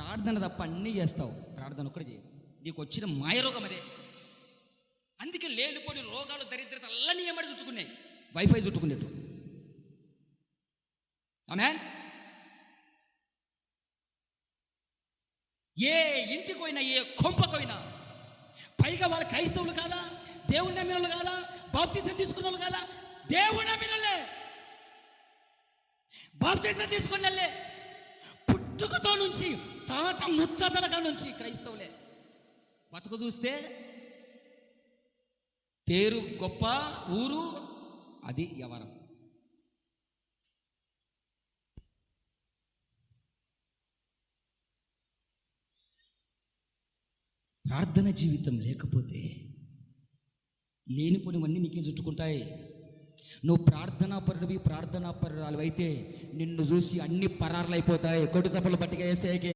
ప్రార్థన తప్ప అన్నీ చేస్తావు, ప్రార్థన ఒక్కటి చేయి. నీకు వచ్చిన మాయరోగం అదే. అందుకే లేనిపోని రోగాలు, దరిద్రత అన్నీ ఏమడి చుట్టుకున్నాయి, వైఫై చుట్టుకునేట్టు. ఆమేన్. ఏ ఇంటికి పోయినా, ఏ కొంపకోయినా, పైగా వాళ్ళు క్రైస్తవులు కాదా, దేవుని నమ్మిన వాళ్ళు కాదా, బాప్తిజం తీసుకున్న వాళ్ళు కాదా, దేవుని నమ్మినలే, బాప్తిజం తీసుకున్నలే, పుట్టుకతో నుంచి తాత ముత్తాతల నుంచి క్రైస్తవులే. బతుకు చూస్తే పేరు గొప్ప, ఊరు అది ఎవరం. ప్రార్థన జీవితం లేకపోతే లేనిపోనివన్నీ నీకే చుట్టుకుంటాయి. నువ్వు ప్రార్థనాపరుడివి, ప్రార్థనాపరురాలు అయితే నిన్ను చూసి అన్ని పరారులు అయిపోతాయి. కొట్టు చప్పలు పట్టిగా వేసేకే.